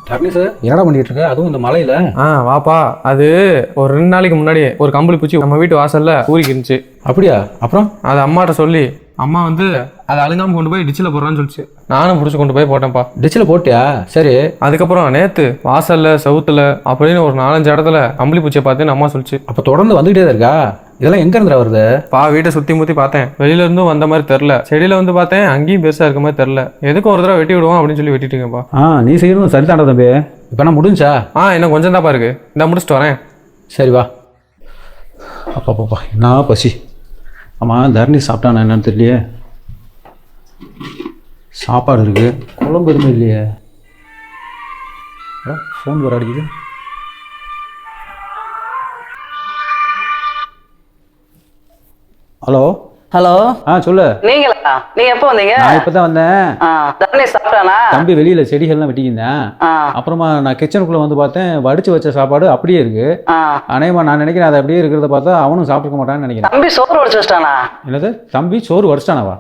Dharni sir என்னடா பண்ணிட்டு இருக்க, அதுவும் இந்த மலையில? வாப்பா, அது ஒரு 2 நாளைக்கு முன்னாடி ஒரு கம்பளி பூச்சி நம்ம வீட்டு வாசல்ல ஊறிக்கு இருந்துச்சு. அப்படியா? அப்புறம் அது அம்மாட்ட சொல்லி அம்மா வந்து அதை அழுங்காம கொண்டு போய் டிச்சில் போடுறான்னு சொல்லிச்சு. நானும் பிடிச்சி கொண்டு போய் போட்டேன்ப்பா. டிச்சில் போட்டியா? சரி. அதுக்கப்புறம் நேத்து வாசல்ல செவுத்துல அப்படின்னு ஒரு 4-5 இடத்துல கம்பளி பூச்சியை பார்த்தேன்னு அம்மா சொல்லிச்சு. அப்போ தொடர்ந்து வந்துகிட்டே தான் இருக்கா? இதெல்லாம் எங்க இருந்தா வருது? வீட்டை சுத்தி முத்தி பார்த்தேன், வெளியில இருந்தும் வந்த மாதிரி தெரில. செடியில வந்து பார்த்தேன், அங்கேயும் பெருசா இருக்க மாதிரி தெரில. எதுக்கும் ஒரு தடவை வெட்டி விடுவோம் அப்படின்னு சொல்லி வெட்டிட்டுங்கப்பா. நீ செய்யணும் சரிதாண்டா தம்பி. இப்போ நான் முடிஞ்சா? இன்னும் கொஞ்சம் தான்ப்பா இருக்கு. இந்த முடிச்சுட்டு வரேன். சரி வா. அப்பா என்ன பசி. ஆமாம், தர்ணி சாப்பிட்டானா என்னன்னு தெரியலையே. சாப்பாடு இருக்கு, குழம்பு எதுவுமே இல்லையே. ஃபோன் வர அடிக்குது. Hello hello. சொல்லு. நீங்களா? நீங்க எப்போ வந்தீங்க? நான் இப்பதான் வந்தேன். தர்ணி சாப்பிட்டானா? தம்பி வெளியில செடிகள்லாம் வெட்டிக்கிருந்தேன். அப்புறமா நான் கிச்சனுக்குள்ள வந்து பார்த்தேன், வடிச்சு வச்ச சாப்பாடு அப்படியே இருக்கு. அநேகமா நான் நினைக்கிறேன் அது அப்படியே இருக்கிறத பார்த்தா அவனும் சாப்பிட்டுக்க மாட்டான்னு நினைக்கிறேன். தம்பி சோறு வடிச்சு வச்சிட்டானா? என்னது தம்பி சோறு வடிச்சிட்டானவா?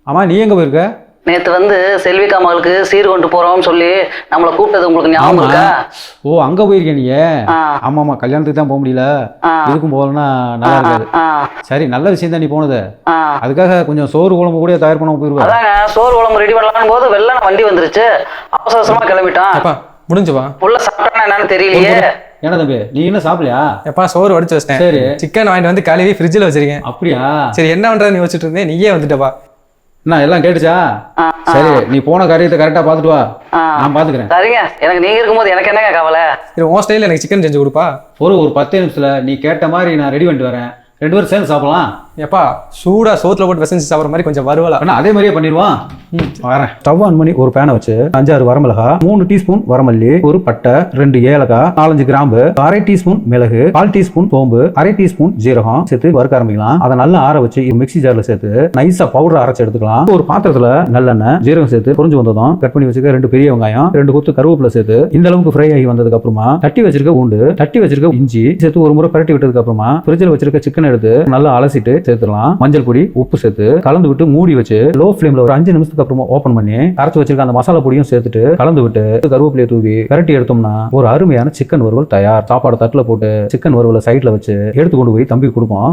ஆமா, நீ எங்க போயிருக்க? நேத்து வந்து செல்விகா மகளுக்கு சீர் கொண்டு போறோம்னு சொல்லி நம்மளை கூப்பிட்டது உங்களுக்கு ஞாபகம் இருக்கா? அங்க போயிருக்கேன் நீ? ஆமா, கல்யாணத்துக்கு தான் போக முடியல. இதுக்கும் போகலன்னா நல்லா இருக்காது. சரி, நல்ல விஷயம் தான் நீ போனது. அதுக்காக கொஞ்சம் சோறு குழம்பு கூட தயார் பண்ண போயிருவா. அதாங்க, சோறு குழம்பு ரெடி பண்ணலாம் போது வெள்ளன வண்டி வந்துருச்சு. அவசரமா கிளம்பிட்டான். முடிஞ்சுப்பா. உள்ள சாப்பிட்டானா என்னன்னு தெரியலையே. என்ன தம்பி, நீ என்ன சாப்பிடலையா? சோறு வடிச்சு வச்சிட்டேன். சரி. சிக்கன் வாங்கிட்டு வந்து கழுவி ஃப்ரிட்ஜில் வச்சிருக்கேன். அப்படியா? சரி, என்ன பண்றது நீ வச்சுட்டு இருந்தேன், நீயே வந்துட்டப்பா. நான் எல்லாம் கேட்டுச்சா? சரி, நீ போன காரியத்தை கரெக்டா பாத்துட்டு வா, நான் பாத்துக்கிறேன். சரிங்க, எனக்கு நீங்க இருக்கும்போது எனக்கு என்னங்க கவலை? உன் ஸ்டைல எனக்கு சிக்கன் செஞ்சு கொடுப்பா. ஒரு 10 நிமிஷத்துல நீ கேட்ட மாதிரி நான் ரெடி பண்ணிட்டு வரேன். 2 பேரும் சேர்ந்து சாப்பிடலாம். சூடா சோத்துல போட்டு விசைஞ்சு சாப்பிட்ற மாதிரி கொஞ்சம் வருவலா. அதே மாதிரியே பண்ணிடுவான். வரேன். ஸ்டவ் ஆன் பண்ணி ஒரு பேனை வச்சு 5-6 வரமிளகா, 3 டீஸ்பூன் வரமல்லி, ஒரு பட்டை, 2 ஏலக்காய், 4-5 கிராம்பு, 1/2 டீஸ்பூன் மிளகு, 1/4 டீஸ்பூன் சோம்பு, 1/2 டீஸ்பூன் ஜீரகம் சேர்த்து வறுக்க ஆரம்பிக்கலாம். அதை நல்லா ஆற வச்சு மிக்ஸி ஜார்ல சேர்த்து நைஸா பவுடர் அரைச்சு எடுத்துக்கலாம். ஒரு பாத்திரத்துல நல்லெண்ணெய், ஜீரகம் சேர்த்து பொரிஞ்சு வந்ததும் கட் பண்ணி வச்சுக்க 2 பெரிய வெங்காயம், 2 கொத்து கருவேப்பிலை சேர்த்து இந்த அளவுக்கு ஃப்ரை ஆகி வந்ததுக்கு அப்புறமா தட்டி வச்சிருக்க பூண்டு, தட்டி வச்சிருக்க இஞ்சி சேர்த்து ஒரு முறை பரட்டி விட்டதுக்கு அப்புறமா ஃப்ரிட்ஜில் வச்சிருக்க சிக்கன் எடுத்து நல்லா அலசிட்டு சேர்த்துலாம். மஞ்சள் பொடி, உப்பு சேர்த்து கலந்து விட்டு மூடி வச்சு லோ ஃப்ளேம்ல ஒரு 5 நிமிஷத்துக்கு அப்புறமா ஓபன் பண்ணி அரைச்சு வச்சிருக்க அந்த மசாலா பொடியும் சேர்த்துட்டு கலந்து விட்டு கருவேப்பிலையை தூவி பரட்டி எடுத்தோம்னா ஒரு அருமையான சிக்கன் வறுவல் தயார். சாப்பாடு தட்டுல போட்டு சிக்கன் வறுவலை சைட்ல வச்சு எடுத்து கொண்டு போய் தம்பி கொடுப்போம்.